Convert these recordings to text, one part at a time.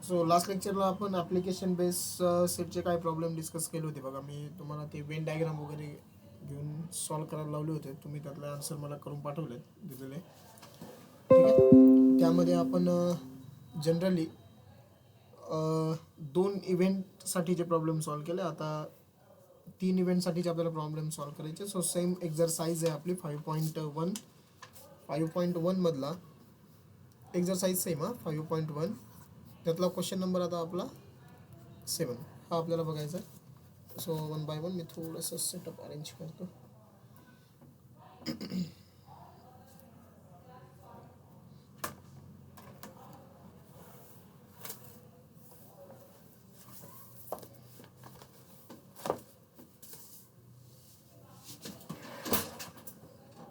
So last लेक्चरला आपण application base सेटचे काय प्रॉब्लेम डिस्कस केले होते बघा. मी तुम्हाला ते वेन डायग्राम वगैरे घेऊन सॉल्व करायला लावले होते. तुम्ही त्यातले आन्सर मला करून पाठवले दिलेले, ठीक आहे. त्यामध्ये आपण जनरली 2 इव्हेंटसाठीचे प्रॉब्लेम सॉल्व केले. आता 3 इव्हेंटसाठीचे आपल्याला प्रॉब्लेम सॉल्व करायचे. सो सेम एक्झरसाइज आहे आपली 5.1 मधला एक्झरसाइज सेम 5.1 त्यातला क्वेश्चन नंबर आता आपला 7 हा आपल्याला बघायचा आहे. सो 1 बाय 1 मी थोडंसं सेटअप अरेंज करतो.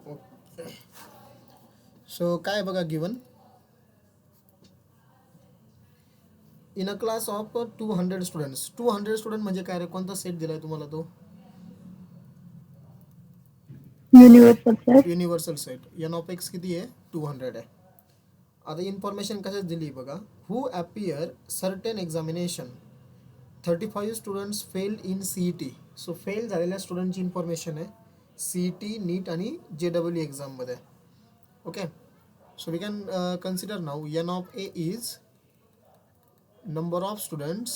ओके. सो काय बघा, given in a class of 200 students. 200 student म्हणजे काय रे, कोणता सेट दिलाय तुम्हाला तो? Universal set. N of X किती आहे? 200 आहे. आता इन्फॉर्मेशन कशात दिली बघा. Who appear certain examination 35 students fail in CET. So fail झालेल्या स्टुडंटची इन्फॉर्मेशन आहे CET, नीट आणि JEE एक्झाममध्ये. Okay. So we can consider now N of A is number of students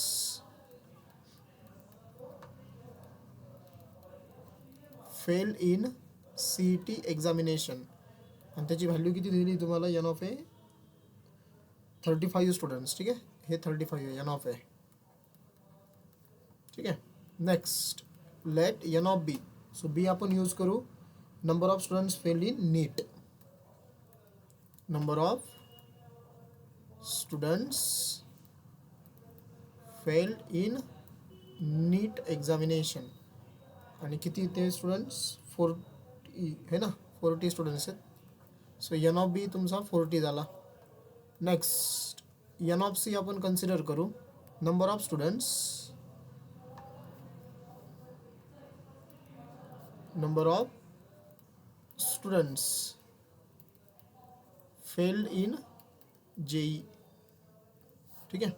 fail in CET examination आणि त्याची value किती दिली तुम्हाला? एन ऑफ ए 35 स्टुडंट्स, ठीक आहे. हे 35 आहे एन ऑफ ए, ठीक आहे. Next let N of B. So B आपण यूज करू number of students fail in NEET. Number of students fail in NEET examination आणि किती ते स्टुडंट्स? 40 है ना, 40 स्टुडंट्स आहेत. सो एन ऑफ बी तुमचा 40 झाला. नेक्स्ट एन ऑफ सी आपण कन्सिडर करू number of students fail in JEE, ठीक आहे.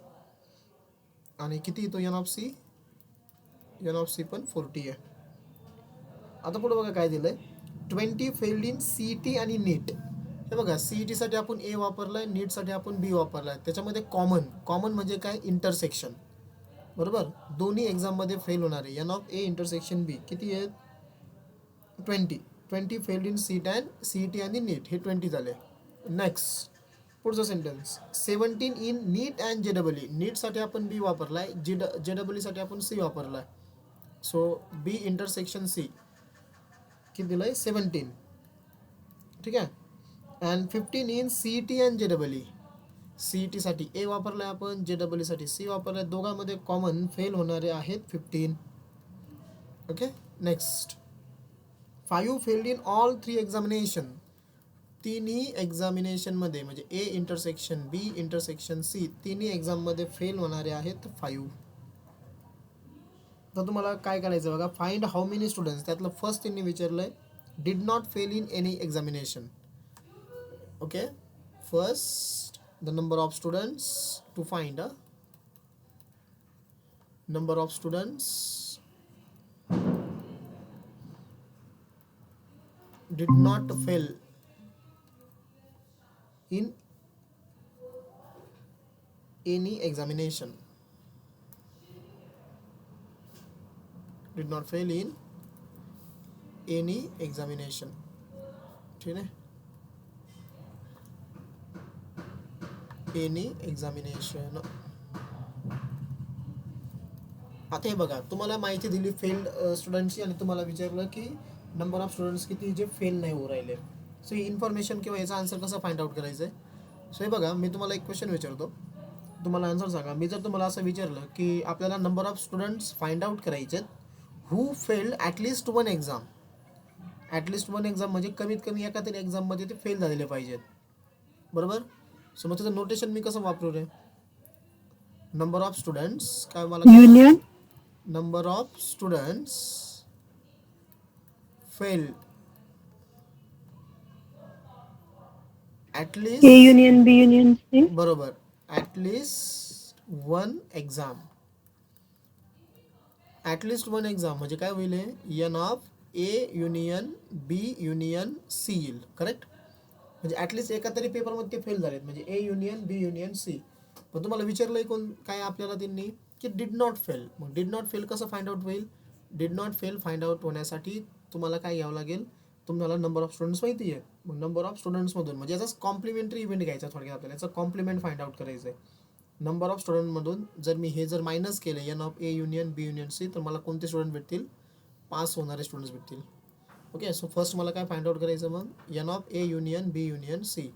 आणि किती येतो N of C? N of C पण 40 आहे. आता पुढे बघा काय दिलंय. 20 फेल्ड इन CET आणि नीट. हे बघा, CET साठी आपण A वापरलाय, नीट साठी आपण B वापरलाय. त्याच्यामध्ये कॉमन म्हणजे काय? इंटरसेक्शन, बरोबर. दोन्ही एक्झाममध्ये फेल होणारे N of A intersection B किती आहेत? 20 फेल्ड इन CET आणि नीट, हे 20 झाले. नेक्स्ट पुढचा sentence 17 in NEET and JEE. नीटसाठी आपण B वापरलाय, JEE साठी आपण C वापरलाय. सो B इंटरसेक्शन C किती दिलंय? 17, ठीक आहे. And 15 in CET and JEE. CET साठी A वापरलाय आपण, JEE साठी C वापरलाय. दोघांमध्ये कॉमन फेल होणारे आहेत 15. Okay. Next 5 failed in all 3 examination. तिन्ही एक्झामिनेशनमध्ये म्हणजे A intersection B intersection C तिन्ही एक्झाममध्ये फेल होणारे आहेत 5. तर तुम्हाला काय करायचं बघा. Find how many students. त्यातलं फर्स्ट त्यांनी विचारलंय did not fail in any examination. Okay. First the number of students to find number of students did not fail in any examination. Did not fail in any examination, ठीक है. any examination. आता हे बघा, तुम्हाला माहिती दिली failed स्टुडंटची आणि तुम्हाला विचारलं की नंबर ऑफ स्टुडंट्स किती जे फेल नाही होऊ राहिले. सो ही इन्फॉर्मेशन किंवा याचा आन्सर कसं फाइंड आउट करायचं आहे. सो हे बघा, मी तुम्हाला एक क्वेश्चन विचारतो, तुम्हाला आन्सर सांगा. मी जर तुम्हाला असं विचारलं की आपल्याला number of students find out करायचे who failed at least one exam. At least one exam म्हणजे कमीत कमी एका तरी एक्झाममध्ये ते फेल झालेले पाहिजेत, बरोबर. सो मग त्याचं नोटेशन मी कसं वापरू रे? नंबर ऑफ स्टुडंट्स काय मला union number of students fail at least A union B union C, बरोबर. at least one exam, at least one exam म्हणजे काय होईल, N of A union B union C येईल. करेक्ट. म्हणजे ॲटलिस्ट एका तरी पेपरमध्ये ते फेल झालेत, म्हणजे A union B union C. पण तुम्हाला विचारलंय कोण काय आपल्याला त्यांनी की डिड नॉट फेल. मग डिड नॉट फेल कसं फाइंड आउट होईल? Did not fail find out होण्यासाठी तुम्हाला काय घ्यावं लागेल, तुम्हाला नंबर ऑफ स्टुडंट्स माहिती आहे. मग नंबर ऑफ स्टुडंट्समधून म्हणजे याचाच कॉम्प्लिमेंटरी इव्हेंट घ्यायचा थोडक्यात आपल्याला, याचा कॉम्प्लिमेंट फाइंड आउट करायचं आहे. नंबर ऑफ स्टुडंटमधून जर मी हे जर मायनस केलं N of A union B union C, तर मला कोणते स्टुडंट भेटतील? पास होणारे स्टुडंट्स भेटतील. ओके. सो फर्स्ट मला काय फाइंड आउट करायचं मग? N of A union B union C.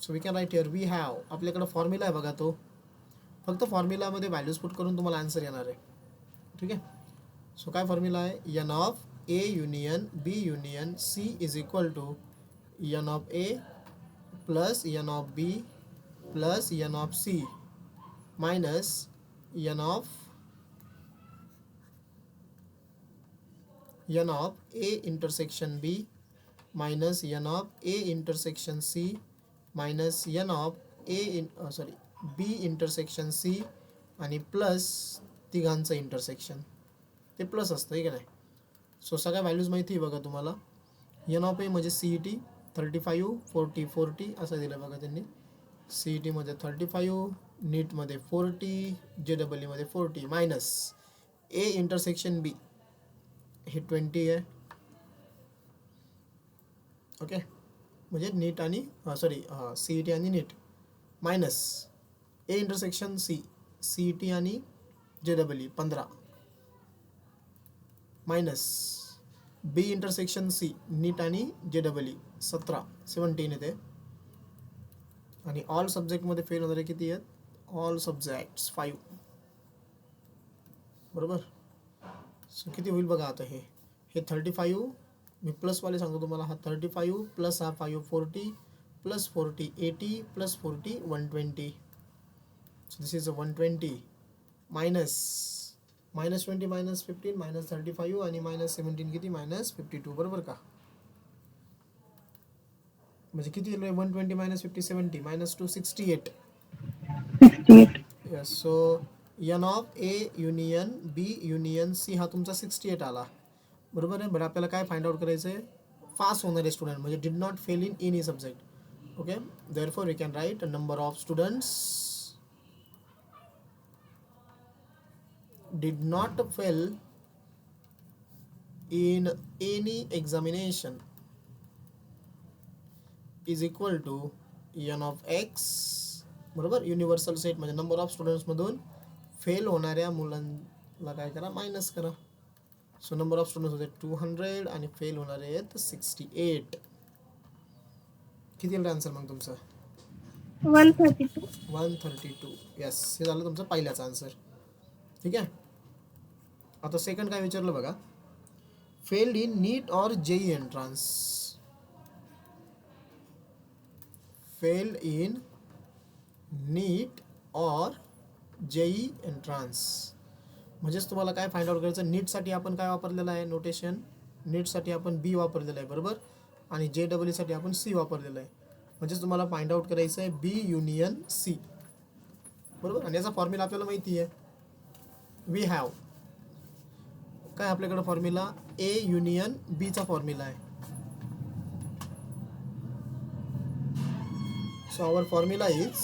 So we can write here we have, आपल्याकडे फॉर्म्युला आहे बघा, तो फक्त फॉर्म्युलामध्ये व्हॅल्यूज पुट करून तुम्हाला आन्सर येणार आहे. ठीक आहे. सो काय फॉर्म्युला आहे? N of A union B union C is equal to N of A plus N of B plus N of C minus N of A intersection B minus N of A intersection C minus N of B intersection C आणि plus तिघांचं intersection, ते plus असतं आहे का नाही. So सगळ्या values माहिती आहे बघा तुम्हाला. एन ऑफ ए म्हणजे सी ई टी 35 40 40 असं दिलं बघा त्यांनी. सी ई टीमध्ये 35, नीटमध्ये 40, JEEमध्ये 40 मायनस ए इंटरसेक्शन बी हे 20 आहे. ओके. म्हणजे नीट आणि सी ई टी आणि NEET minus A intersection C, C E T आणि JEE 15 minus B intersection C NEET आणि JEE 17 येते. आणि ऑल सब्जेक्टमध्ये फेल होणारे किती आहेत? All subjects 5. बरोबर. सो किती होईल बघा आता, हे 35, मी प्लसवाले सांगतो तुम्हाला, हा 35 प्लस हा 5 40 plus 40 80 plus 40 120. So this is 120 minus 20 minus 15 minus 35 आणि मायनस 17 किती? मायनस 52. बरोबर का? म्हणजे किती येईल? 120 minus 50 70 minus 2 68. Yes. So N of A union B union C हा तुमचा 68 आला. बरोबर आहे. बरं आपल्याला काय फाइंड आउट करायचं आहे? पास होणारे स्टुडंट म्हणजे did not fail in any subject. Okay. Therefore we can write number of students did not fail in any examination is equal to n of x. बरोबर. युनिव्हर्सल सेट म्हणजे number of स्टुडंट्समधून fail होणाऱ्या मुलांना काय करा? Minus करा. So number of students होते 200 आणि fail होणारे आहेत 68. किती येईल आन्सर मग तुमचा? 132. यस. हे झालं तुमचं पहिल्याचा आन्सर. ठीक आहे. आता सेकंड काय विचारलं बघा? फेल्ड इन नीट और JEE एंट्रांस. फेल्ड इन नीट और JEE एंट्रांस म्हणजेच तुम्हाला काय फाइंड आउट करायचं? नीटसाठी आपण काय वापरलेलं आहे नोटेशन? नीटसाठी आपण बी वापरलेलं आहे. बरोबर. आणि JEE साठी आपण सी वापरलेलं आहे. म्हणजेच तुम्हाला फाइंड आउट करायचं आहे बी युनियन सी. बरोबर. आणि याचा फॉर्म्युला आपल्याला माहिती आहे. वी हॅव काय आपल्याकडे फॉर्म्युला? ए युनियन बीचा फॉर्म्युला आहे. So our formula is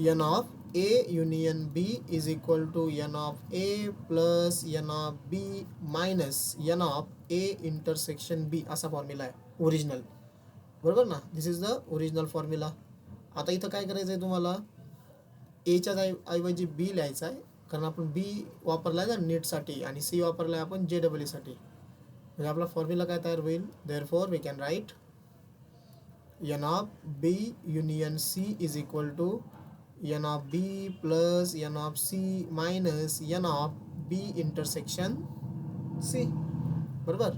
N of A union B is equal to N of A plus N of B minus N of A intersection B असा formula आहे original. बरोबर ना. This is the original formula. आता इथं काय करायचं आहे तुम्हाला? एच्या ऐवजी बी लिहायचा आहे, कारण आपण बी वापरला आहे ना नीटसाठी आणि सी वापरला आहे आपण JEE साठी. म्हणजे आपला फॉर्म्युला काय तयार होईल? Therefore we can write n of B union C is equal to N of B plus N of C minus N of B intersection C. बरोबर.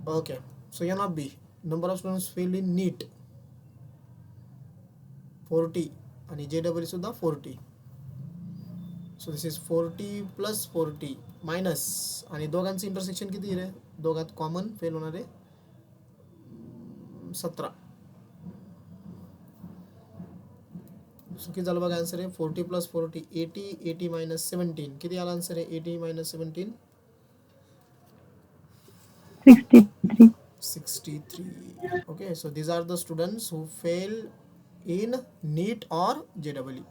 Okay. So N of B number of students failed in NEET 40 आणि JEE सुद्धा 40. So this is 40 plus 40 minus आणि दोघांचं intersection किती रे? दोघात common fail होणारे 17. So किती झालं बघा आन्सर आहे 40 + 40 80 80 - 17 किती आला आन्सर आहे 80 - 17 63. 63. Okay, so these are the students who fail in NEET or JEE.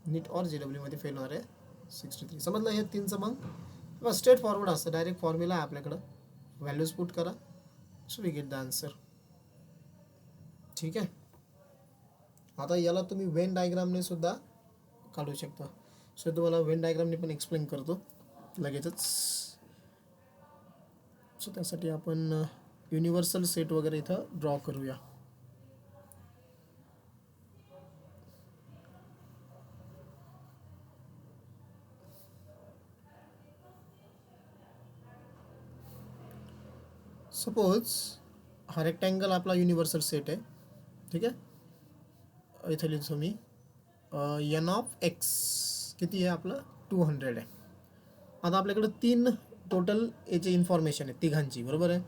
NEET or JEE मध्ये फेल होणार आहे 63. समजलं हे तीनचं मग स्ट्रेट फॉरवर्ड असतं डायरेक्ट फॉर्म्युला आहे आपल्याकडं व्हॅल्यूज पुट करा so we get the answer. ठीक आहे. आता याला तुम्ही वेन डायग्रामने सुद्धा काढू शकता. सो तुम्हाला वेन डायग्रामने पण एक्सप्लेन करतो लगेचच. सो त्यासाठी आपण युनिव्हर्सल सेट वगैरे इथं ड्रॉ करूया. सपोज हा रेक्टँगल आपला युनिव्हर्सल सेट आहे. ठीक आहे. इथं लिहितो मी एन ऑफ एक्स किती आहे आपलं 200 आहे. आता आपल्याकडे 3 टोटल याची इन्फॉर्मेशन आहे तिघांची बरोबर आहे.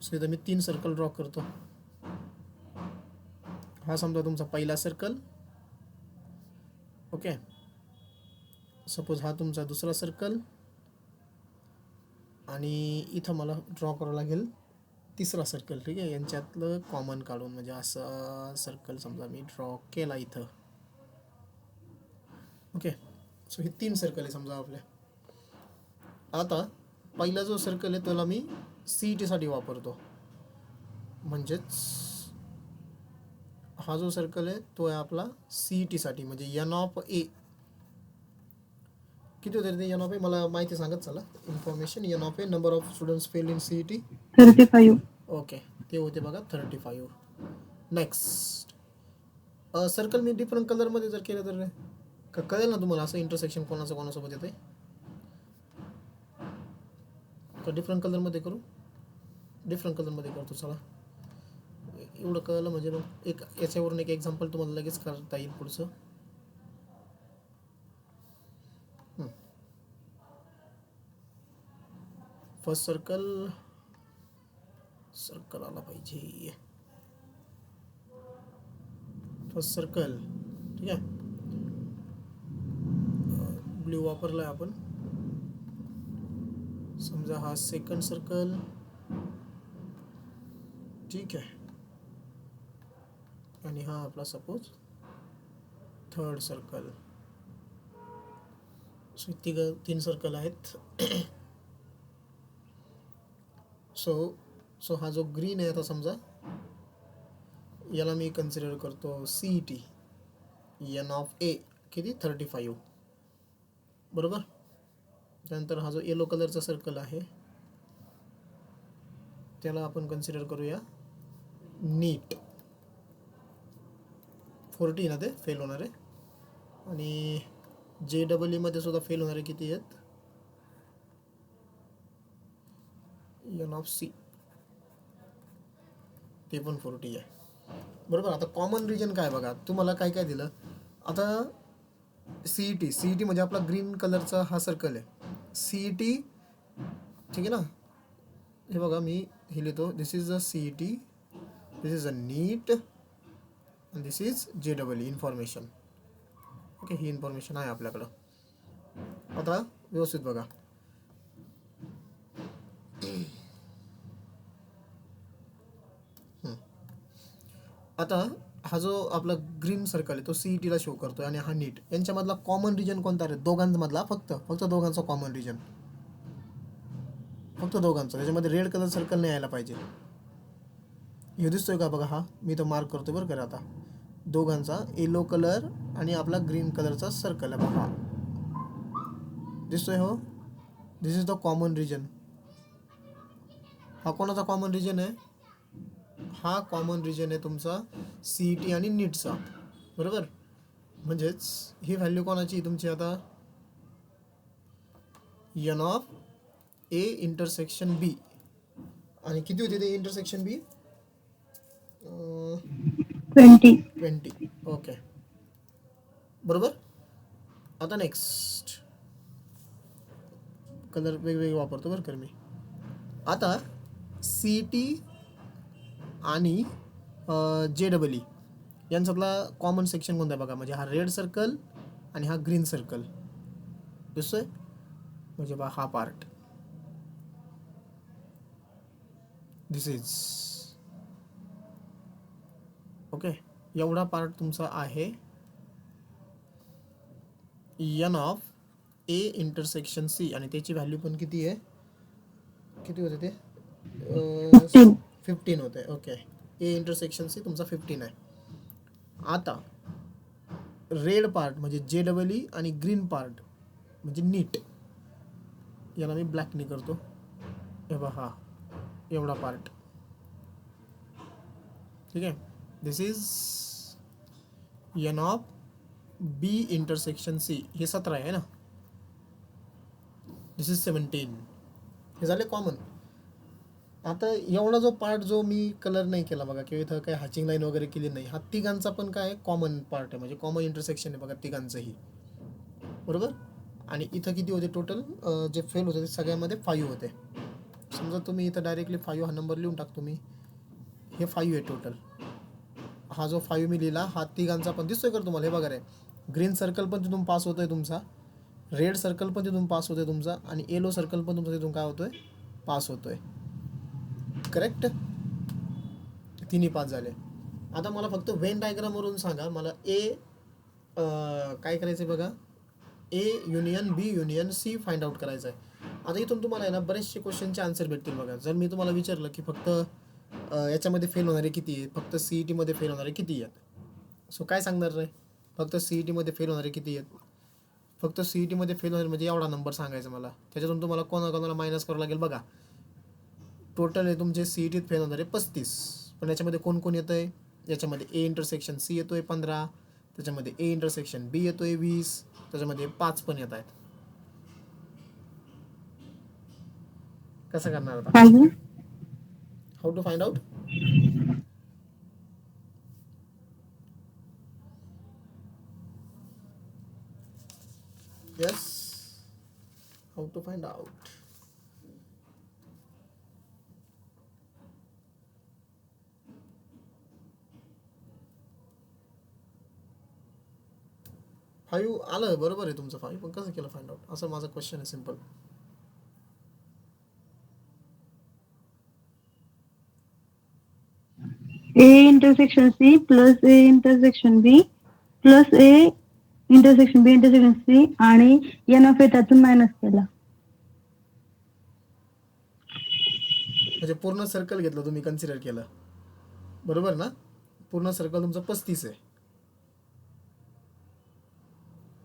सो इथं मी 3 सर्कल ड्रॉ करतो. हा समजा तुमचा पहिला सर्कल. ओके. सपोज हा तुमचा दुसरा सर्कल आणि इथं मला ड्रॉ करावं लागेल तिसरा सर्कल. ठीक आहे. यांच्यातलं कॉमन काढून म्हणजे असा सर्कल समजा मी ड्रॉ केला इथं. ओके. सो हे 3 सर्कल आहे समजा आपले. आता पहिला जो सर्कल आहे त्याला मी CET साठी वापरतो. म्हणजेच हा जो सर्कल आहे तो आहे आपला CET साठी म्हणजे एन ऑफ ए किती होते ते एन ऑफ ए मला माहिती सांगत चला information. N of A number of students fail in CET 35. Okay ते होते बघा 35. नेक्स्ट सर्कल मी डिफरंट कलरमध्ये जर केलं तर कळेल ना तुम्हाला असं इंटरसेक्शन कोणाचं कोणासोबत येते का डिफरंट कलरमध्ये करू. डिफरंट कलरमध्ये करतो चला. एवढं कळलं म्हणजे मग एक याच्यावरून एक एक्झाम्पल तुम्हाला लगेच करता येईल पुढचं. फर्स्ट सर्कल आला पाहिजे. फर्स्ट सर्कल ठीक आहे. ब्ल्यू वापरला आहे आपण. समजा हा सेकंड सर्कल. ठीक आहे. आणि हा आपला suppose third circle. So 3 circle आहेत. सो हा जो ग्रीन आहे आता समजा याला मी कन्सिडर करतो CET एन ऑफ ए किती 35 बरोबर. त्यानंतर हा जो येलो कलरचा सर्कल आहे त्याला आपण कन्सिडर करूया नीट 40 ना ते फेल होणार आहे. आणि JEE मध्ये सुद्धा फेल होणारे किती आहेत एन ऑफ सी ते पण 40 आहे बरोबर. आता कॉमन रिजन काय बघा तुम्हाला काय काय दिलं. आता CET म्हणजे आपला ग्रीन कलरचा हा सर्कल आहे CET. ठीक आहे ना. हे बघा मी हे लिहितो this is a CET this is a NEET and this is JEE information. Okay ही इन्फॉर्मेशन आहे आपल्याकडं. आता व्यवस्थित बघा. आता हा जो आपला ग्रीन सर्कल आहे तो CET ला शो करतोय आणि हा नीट यांच्यामधला कॉमन रिजन कोणता आहे दोघांमधला फक्त दोघांचा कॉमन रिजन फक्त दोघांचा. त्याच्यामध्ये रेड कलर सर्कल नाही यायला पाहिजे. हे दिसतोय का बघा हा मी तर मार्क करतोय बरं का. आता दोघांचा येलो कलर आणि आपला ग्रीन कलरचा सर्कल आहे बघा दिसतोय. हो दिस इज द कॉमन रिजन. हा कोणाचा कॉमन रिजन आहे. हा कॉमन रिजन आहे तुमचा CET आणि नीटचा बरोबर. म्हणजेच ही व्हॅल्यू कोणाची तुमची आता एन ऑफ ए इंटरसेक्शन बी आणि किती होते ते इंटरसेक्शन बी 20. ओके बरोबर. आता नेक्स्ट कलर वेगवेगळे वापरतो बरं का मी. आता CET आणि JEE यांच्यातला कॉमन सेक्शन कोणता आहे बघा, म्हणजे हा रेड सर्कल आणि हा ग्रीन सर्कल दिसतोय, म्हणजे बा हा पार्ट, दिस इज ओके. एवढा पार्ट तुमचा आहे N of A intersection C, आणि त्याची व्हॅल्यू पण किती आहे, किती होते ते 15. 15 होते. ओके, ए इंटरसेक्शन सी तुमचा 15 आहे. आता रेड पार्ट म्हणजे JEE आणि ग्रीन पार्ट म्हणजे नीट, याला मी ब्लॅकने करतो. हे बघा हा एवढा पार्ट, ठीक आहे. This is N of B intersection C, हे 17 आहे ना, दिस इज 17. हे झाले कॉमन. आता एवढा जो पार्ट जो मी कलर नाही केला बघा, किंवा इथं काही हॅचिंग लाईन वगैरे केली नाही, हा तिघांचा पण काय कॉमन पार्ट आहे, म्हणजे कॉमन इंटरसेक्शन आहे बघा तिघांचंही, बरोबर. आणि इथं किती होते टोटल, जे फेल होते ते सगळ्यामध्ये 5 होते. समजा तुम्ही इथं डायरेक्टली 5 हा नंबर लिहून टाकतो मी, हे 5 आहे टोटल. हा जो 5 मी लिहिला हा तिघांचा पण दिसतोय का तुम्हाला, हे बघा रे, ग्रीन सर्कल पण तिथून पास होतोय तुमचा, रेड सर्कल पण तिथून पास होतोय तुमचा, आणि येलो सर्कल पण तुमचा तिथून काय होतोय, पास होतोय. करेक्ट, तिन्ही पास झाले. आता मला फक्त वेन डायग्रामवरून सांगा, मला काय करायचं आहे बघा, A union B union C find out करायचं आहे. आता इथून तुम्हाला आहे ना बरेचसे क्वेश्चनचे आन्सर भेटतील बघा. जर मी तुम्हाला विचारलं की फक्त याच्यामध्ये फेल होणारे किती आहेत, फक्त CET मध्ये फेल होणारे किती आहेत, सो काय सांगणार रे, फक्त CET मध्ये फेल होणारे किती आहेत, फक्त CET मध्ये फेल होणारे म्हणजे एवढा नंबर सांगायचा मला. त्याच्यातून तुम्हाला कोणाकोणाला मायनस करावं लागेल बघा. टोटल आहे तुमचे CET फेल होणारे 35, पण याच्यामध्ये कोण कोण येतं आहे, याच्यामध्ये ए इंटरसेक्शन सी येतोय 15, त्याच्यामध्ये ए इंटरसेक्शन बी येतोय 20, त्याच्यामध्ये 5 पण येत आहेत. कसं करणार आता, 5. How to find out, yes, how to find out. Five आलं, बरोबर आहे तुमचं 5, पण कसं केलं फाइंड आउट, असं माझा क्वेश्चन आहे simple. A intersection C plus A intersection B plus A intersection B intersection C आणि N of A त्यातून मायनस केला. म्हणजे पूर्ण सर्कल घेतलं तुम्ही, कन्सिडर केलं, बरोबर ना. पूर्ण सर्कल तुमचं 35 आहे,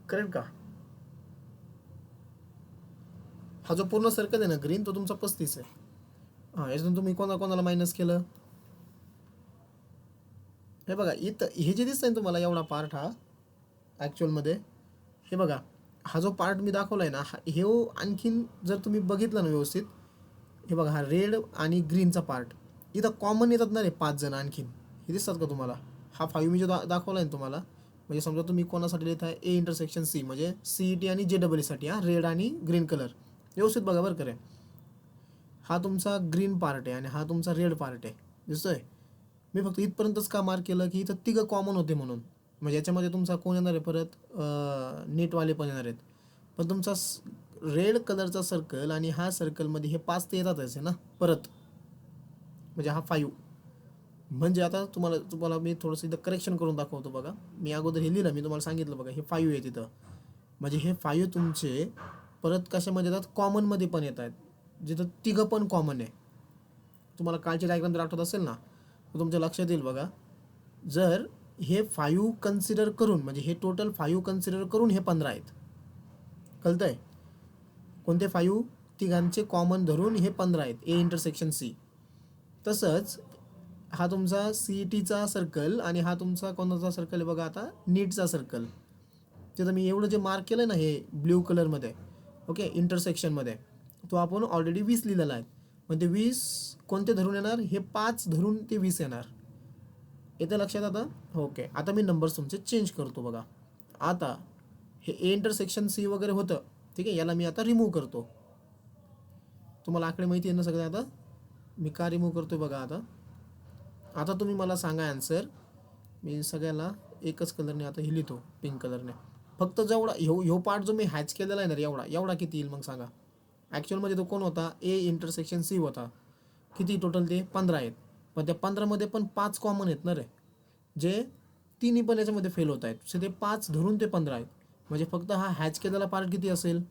करेक्ट का. हा जो पूर्ण सर्कल आहे ना ग्रीन, तो तुमचा 35 आहे. हां, याच्यातून तुम्ही कोणाला मायनस केलं, हे बघा इथं हे जे दिसतंय ना तुम्हाला एवढा पार्ट, हा ॲक्च्युअलमध्ये हे बघा, हा जो पार्ट मी दाखवला आहे ना, हे आणखीन जर तुम्ही बघितलं ना व्यवस्थित, हे बघा हा रेड आणि ग्रीनचा पार्ट इथं कॉमन येतात ना रे, 5 जण आणखीन, हे दिसतात का तुम्हाला. हा 5 मी जो दाखवला आहे ना तुम्हाला, म्हणजे समजा तुम्ही कोणासाठी लिहित आहे ए इंटरसेक्शन सी, म्हणजे CET आणि JEE साठी, हा रेड आणि ग्रीन कलर व्यवस्थित बघा बरं करे. हा तुमचा ग्रीन पार्ट आहे आणि हा तुमचा रेड पार्ट आहे, दिसतोय. मी फक्त इथपर्यंतच का मार्क केलं की इथं तिघं कॉमन होते म्हणून, म्हणजे याच्यामध्ये तुमचा कोण येणार आहे परत, नीटवाले पण येणार आहेत. पण तुमचा रेड कलरचा सर्कल आणि हा सर्कलमध्ये हे 5 ते येतातच आहे ना परत, म्हणजे हा 5. म्हणजे आता तुम्हाला मी थोडंसं इथं करेक्शन करून दाखवतो बघा. मी अगोदर हे लिहिलं, मी तुम्हाला सांगितलं बघा, हे 5 आहे तिथं, म्हणजे हे 5 तुमचे परत कशामध्ये येतात, कॉमनमध्ये पण येत आहेत, जिथं तिघं पण कॉमन आहे. तुम्हाला कालची डायग्राम जर आठवत असेल ना, तर तुमच्या लक्षात येईल बघा. जर हे 5 कन्सिडर करून, म्हणजे हे टोटल 5 कन्सिडर करून हे 15 आहेत, कळतंय. कोणते 5, तिघांचे कॉमन धरून हे 15 आहेत, ए इंटरसेक्शन सी. तसंच हा तुमचा CETचा सर्कल आणि हा तुमचा कोणाचा सर्कल आहे बघा, आता नीटचा सर्कल. तिथं मी एवढं जे मार्क केलं ना हे ब्ल्यू कलरमध्ये, ओके, इंटरसेक्शनमध्ये, तो आपण ऑलरेडी 20 लिहिलेला आहे. मग ते 20 कोणते धरून येणार, हे 5 धरून ते 20 येणार. येतं लक्षात आता. ओके, आता मी नंबर्स तुमचे चेंज करतो बघा. आता हे ए इंटरसेक्शन सी वगैरे होतं, ठीक आहे, याला मी आता रिमूव्ह करतो. तुम्हाला आकडे माहिती आहे ना सगळे. आता मी का रिमूव्ह करतोय बघा. आता तुम्ही मला सांगा आन्सर, मी सगळ्याला एकच कलरने आता हे लिहितो, पिंक कलरने. फक्त जेवढा ह्यो पार्ट जो मी हॅच केलेला आहे ना रे, एवढा किती येईल मग सांगा. ॲक्च्युअलमध्ये तो कोण होता, ए इंटरसेक्शन सी होता. किती टोटल ते 15 आहेत. पण त्या 15मध्ये पण 5 कॉमन आहेत ना रे, जे तिन्ही पण याच्यामध्ये फेल होत आहेत. सो ते 5 धरून ते 15 आहेत. म्हणजे फक्त हा हॅच केलेला पार्ट किती असेल.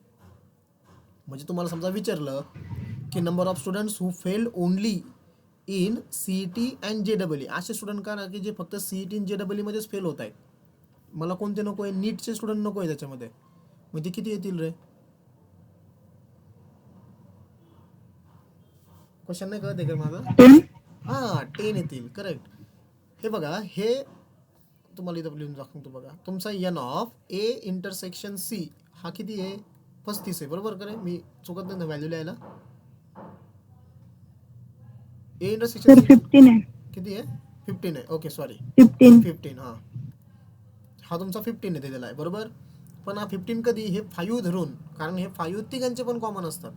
म्हणजे तुम्हाला समजा विचारलं की number of students who failed only in CET and JEE, असे स्टुडंट का की जे फक्त CET आणि JEE मध्येच फेल होत आहेत. मला कोणते नको आहे, नीटचे स्टुडंट नको आहे त्याच्यामध्ये. मग ते किती येतील रे. क्वेश्चन नाही कळते का माझा. 10. हां 10 येतील, करेक्ट. हे बघा, हे तुम्हाला इथं लिहून दाखवतो बघा. तुमचा N of A intersection C हा किती आहे, 35 आहे, बरोबर का रे. मी चुकत नाही ना व्हॅल्यू लिहायला. ए इंटरसेक्शन सर सी 15 आहे. किती आहे, 15 आहे. Okay sorry, 15. 15. हां, हा तुमचा 15 आहे दिलेला आहे, बरोबर. पण हा 15 कधी, हे 5 धरून, कारण हे 5 तिघांचे पण कॉमन असतात,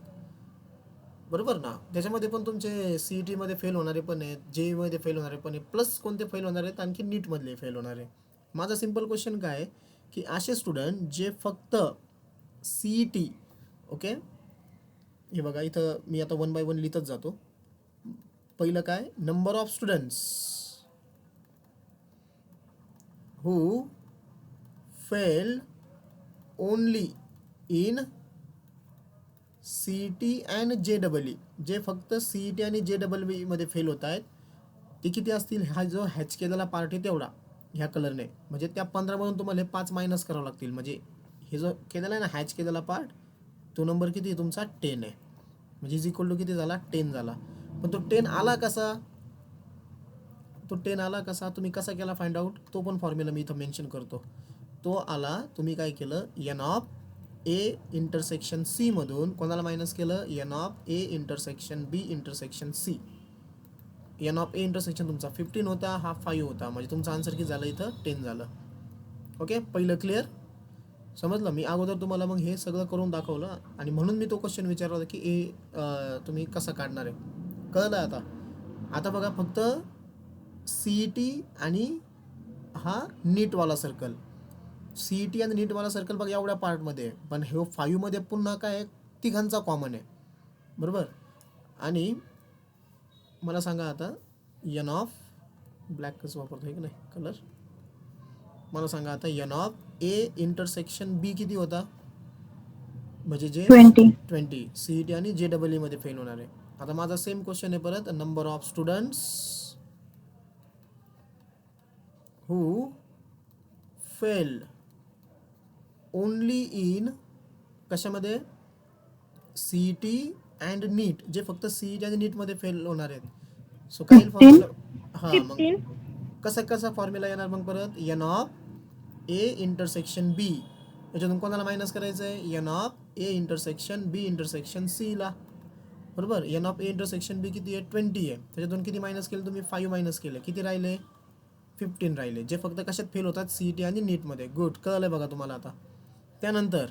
बरोबर ना. त्याच्यामध्ये पण तुमचे CET मध्ये फेल होणारे पण आहेत, JEE मध्ये फेल होणारे पण आहेत, प्लस कोणते फेल होणार आहेत, आणखी नीटमधले फेल होणारे. माझा सिम्पल क्वेश्चन काय आहे की असे स्टुडंट जे फक्त CET, ओके, हे बघा इथं मी आता 1 बाय 1 लिहितच जातो. पहिलं काय, number of students who fail only in CET and JEE, जे फक्त CET आणि JEE मध्ये फेल होत आहेत, ते किती असतील. हा जो हॅच केलेला पार्ट आहे तेवढा ह्या कलरने, म्हणजे त्या 15मधून तुम्हाला हे 5 मायनस करावं लागतील. म्हणजे हे जो केलेला आहे ना हॅच केलेला पार्ट, तो नंबर किती आहे तुमचा, 10 आहे. म्हणजे इज इक्वल टू किती झाला, 10 झाला. पण तो 10 आला कसा, तुम्ही कसा केला फाइंड आउट, तो पण फॉर्म्युला मी इथं मेन्शन करतो. तो आला, तुम्ही काय केलं, N of A intersection C मधून कोणाला मायनस केलं, N of A intersection B intersection C. N of A intersection तुमचा 15 होता, हा 5 होता, म्हणजे तुमचा आन्सर किती झालं इथं, 10 झालं. ओके, पहिलं क्लिअर, समजलं. मी अगोदर तुम्हाला मग हे सगळं करून दाखवलं, आणि म्हणून मी तो क्वेश्चन विचारला होता की तुम्ही कसं काढणार आहे, कळलं आता. आता बघा, फक्त CET आणि हा नीटवाला सर्कल, CET आणि नीटवाला सर्कल बघा एवढ्या पार्टमध्ये आहे. पण हे 5 मध्ये पुन्हा काय आहे, तिघांचा कॉमन आहे, बरोबर. आणि मला सांगा आता, एन ऑफ ब्लॅकच वापरतो आहे की नाही कलर. मला सांगा आता, N of A intersection B किती होता, म्हणजे जे 20. 20 CET आणि JEE मध्ये फेल होणार आहे. आता माझा सेम क्वेश्चन आहे परत, number of students who failed only in कशामध्ये, CET अँड नीट, जे फक्त CET आणि नीटमध्ये फेल होणार आहेत. सो काय 15. फॉर्म्युला, हां मग 15. कसा फॉर्म्युला येणार मग परत, N of A intersection B, याच्यातून कोणाला मायनस करायचं आहे, N of A intersection B इंटरसेक्शन सीला, बरोबर. N of A intersection B किती आहे, 20 आहे, त्याच्यातून किती मायनस केलं तुम्ही, 5 मायनस केलं, किती राहिले, 15 राहिले, जे फक्त कशात फेल होतात, CET आणि नीटमध्ये. गुड, कळलं बघा तुम्हाला आता. त्यानंतर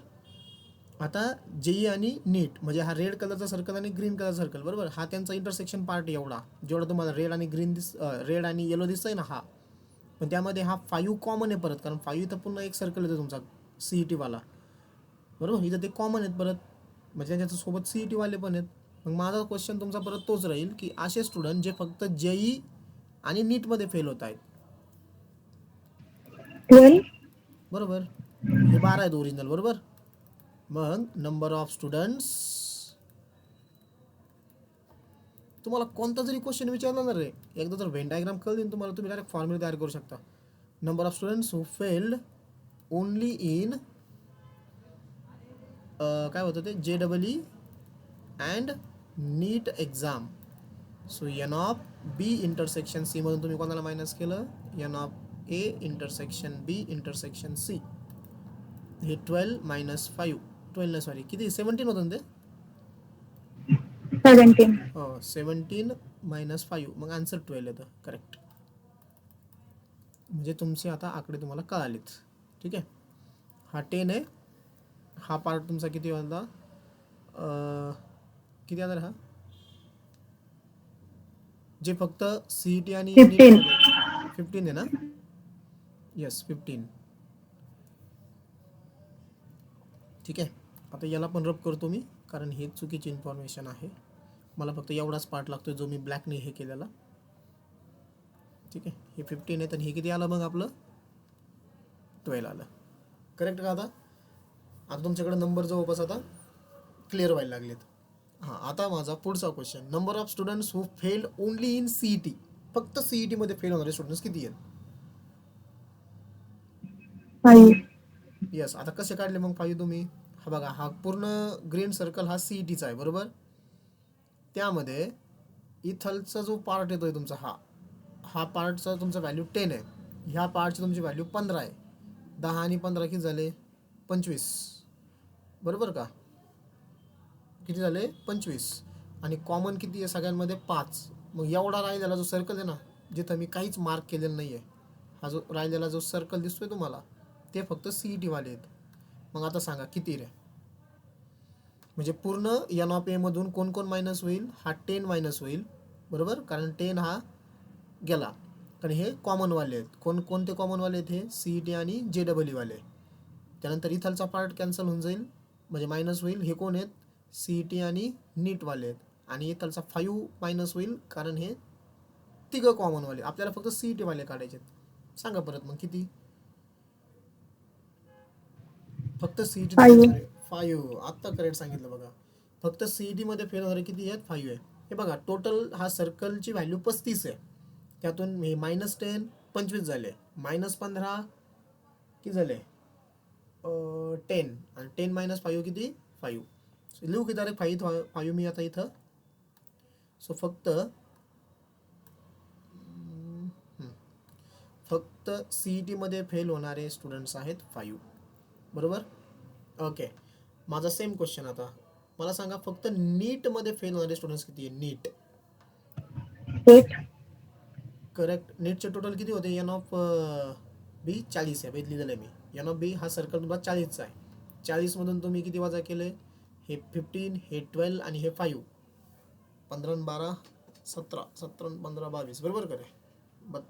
आता JEE आणि नीट, म्हणजे हा रेड कलरचा सर्कल आणि ग्रीन कलर सर्कल, बरोबर. हा त्यांचा इंटरसेक्शन पार्ट एवढा, जेवढा तुम्हाला रेड आणि ग्रीन रेड आणि येलो दिसतंय ना, हा. पण त्यामध्ये हा 5 कॉमन आहे परत, कारण 5 इथं पुन्हा एक सर्कल येतो तुमचा CET वाला, बरोबर. इथं ते कॉमन आहेत परत, म्हणजे त्यांच्यासोबत CET वाले पण आहेत. मग माझा क्वेश्चन तुमचा परत तोच राहील की असे स्टुडंट जे फक्त JEE आणि नीटमध्ये फेल होत आहेत, 12. बरोबर. हे 12 आहेत ओरिजिनल, बरोबर. मग नंबर ऑफ स्टुडंट्स, तुम्हाला कोणता जरी क्वेश्चन विचारला ना रे, एकदा जर व्हेन डायग्राम कळली तुम्हाला, तुम्ही डायरेक्ट फॉर्म्युला तयार करू शकता. Number of students who failed only in काय होतं ते, JEE and NEET exam. So N of B intersection C मधून तुम्ही कोणाला मायनस केलं, N of A intersection B intersection C. हे 12 मायनस 5, 12 नाही सॉरी, किती 17 होतं ते, 17. हो 17 मायनस 5, मग आन्सर 12 येतं, करेक्ट. म्हणजे तुमचे आता आकडे तुम्हाला कळालेत, ठीक आहे. हा 10 आहे, हा पार्ट तुमचा किती होता, किती आला हा, जे फक्त CET आणि 15. नीटमध्ये 15 आहे ना. येस 15. ठीक आहे. आता याला पण रब करतो मी, कारण हे चुकीची इन्फॉर्मेशन आहे. मला फक्त एवढाच पार्ट लागतो जो मी ब्लॅकने हे केलेला. ठीक आहे. हे 15 आहे, तर हे किती आलं मग आपलं 12 आलं. करेक्ट का? आता तुमच्याकडे नंबर जवळपास आता क्लिअर व्हायला लागलेत. हां, आता माझा पुढचा question, number of students who failed only in CET. फक्त CET मध्ये फेल होणारे स्टुडंट्स किती आहेत? 5. यस. आता कसे काढले मग 5 तुम्ही? हा बघा, हा पूर्ण ग्रीन सर्कल हा CETचा आहे, बरोबर. त्यामध्ये इथलचा जो पार्ट येतोय तुमचा, हा पार्टचा तुमचा व्हॅल्यू 10 आहे. ह्या पार्टची तुमची व्हॅल्यू 15 आहे. 10 आणि 15 किती झाले? 25. बरोबर का? किती झाले? 25. आणि कॉमन किती आहे सगळ्यांमध्ये? 5. मग एवढा राहिलेला जो सर्कल आहे ना, जिथं मी काहीच मार्क केलेलं नाही आहे, हा जो राहिलेला जो सर्कल दिसतोय तुम्हाला, ते फक्त CET वाले आहेत. मग आता सांगा किती रे? म्हणजे पूर्ण NOP मधून कोण कोण मायनस होईल? हा 10 मायनस होईल, बरोबर, कारण 10 हा गेला. कारण हे कॉमनवाले आहेत. कोणते कॉमनवाले आहेत? हे CET आणि JEE वाले. त्यानंतर इथलचा पार्ट कॅन्सल होऊन जाईल, म्हणजे मायनस होईल. हे कोण आहेत? CET आणि नीटवाले आहेत. आणि इथलचा 5 मायनस होईल, कारण हे तिघं कॉमनवाले. आपल्याला फक्त CET वाले काढायचे आहेत. सांगा परत मग किती? फक्त CET 5. 5. आत्ता करेक्ट सांगितलं बघा. फक्त CET मध्ये फेल होणारे किती आहेत? 5 आहे. हे बघा, टोटल हा सर्कलची व्हॅल्यू 35 आहे. त्यातून हे -10 25 झाले, -15 किती झाले? 10. आणि 10 - 5 किती? 5. लिहू की डायरेक्ट 5 मी आता इथं. सो फक्त CET मध्ये फेल होणारे स्टुडंट्स आहेत 5. बरोबर. ओके. माझा सेम क्वेश्चन आता. मला सांगा, फक्त नीटमध्ये फेल होणारे स्टुडंट्स किती आहे? नीट. 8. करेक्ट. नीटचे टोटल किती होते? NOP 40 आहे. बेत लिहिलेलं आहे मी. NOP हा सर्कल तुमचा 40चा आहे. 40 मधून तुम्ही किती वजा केले? हे 15, हे 12 आणि हे 5. 15 12 17, 17 15 22, बरोबर करे?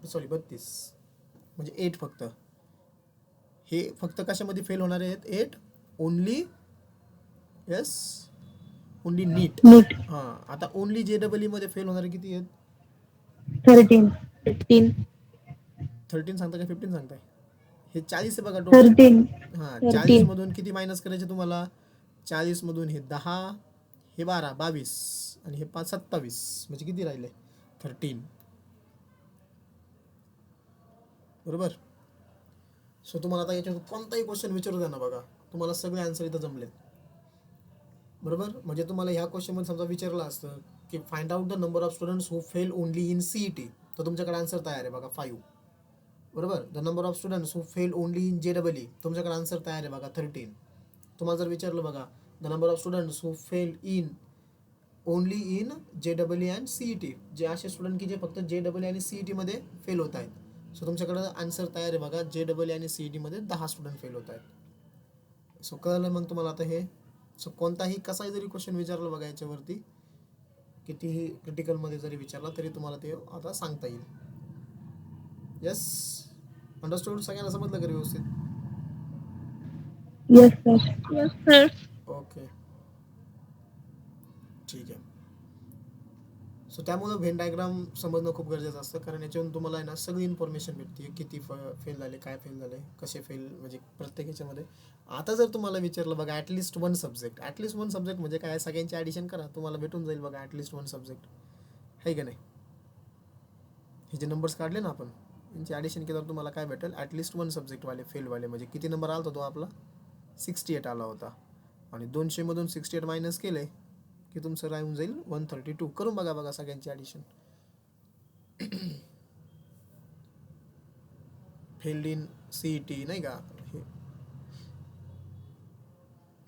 32. म्हणजे 8 फक्त. हे फक्त कशामध्ये फेल होणारे आहेत? 8 ओनली. येस, ओनली नीट. नीट. हां. आता ओनली JEE मध्ये फेल होणारे किती आहेत? 13. 15. 13 सांगता का 15 सांगताय? हे 40 आहे बघा टोटल. 13. हां, 40 13. मधून किती मायनस करायचे तुम्हाला? 40 मधून हे 10, हे 12 22 आणि हे 5 27, म्हणजे किती राहिले? 13. बरोबर. सो तुम्हाला आता याच्यात कोणताही क्वेश्चन विचारू द्या ना, बघा तुम्हाला सगळे आन्सर इथं जमलेत. बरोबर. म्हणजे तुम्हाला ह्या क्वेश्चनमध्ये समजा विचारलं असतं की find out the number of students who fail only in CET, तर तुमच्याकडे आन्सर तयार आहे बघा 5. बरोबर. The number of students who fail only in JEE, तुमच्याकडे आन्सर तयार आहे बघा 13. तुम्हाला जर विचारलं बघा, the number of students who fail in only in JEE and CET, जे असे स्टुडंट की जे फक्त JEE आणि CET मध्ये फेल होत आहेत, सो तुमच्याकडे आन्सर तयार आहे बघा. JEE आणि CET मध्ये 10 स्टुडंट फेल होत आहेत. सो कळलं मग तुम्हाला आता हे. सो कोणताही कसाही जरी क्वेश्चन विचारलं बघा याच्यावरती, कितीही क्रिटिकलमध्ये जरी विचारला तरी तुम्हाला ते आता सांगता येईल. Yes, understood? सगळ्यांना समजलं का व्यवस्थित? Yes sir. Yes, sir. Okay, ठीक आहे. सो त्यामुळं व्हेन डायग्राम समजणं खूप गरजेचं असतं, कारण याच्यावरून तुम्हाला आहे ना सगळी इन्फॉर्मेशन भेटते. किती फेल झाले, काय फेल झाले, कसे फेल, म्हणजे प्रत्येक ह्याच्यामध्ये. आता जर तुम्हाला विचारलं बघा, ॲटलिस्ट वन सब्जेक्ट म्हणजे काय? सगळ्यांची ॲडिशन करा, तुम्हाला भेटून जाईल बघा ॲटलिस्ट वन सब्जेक्ट, आहे का नाही? हे जे नंबर्स काढले ना आपण, यांची ॲडिशन केल्यावर तुम्हाला काय भेटेल? ॲटलिस्ट वन सब्जेक्टवाले फेलवाले. म्हणजे किती नंबर आला होता तो आपला? 68 आला होता. आणि 200 मधून 68 मायनस केले की तुमचं राहून जाईल 132. करून बघा सगळ्यांची ॲडिशन. फेल्ड इन CET नाही का, हे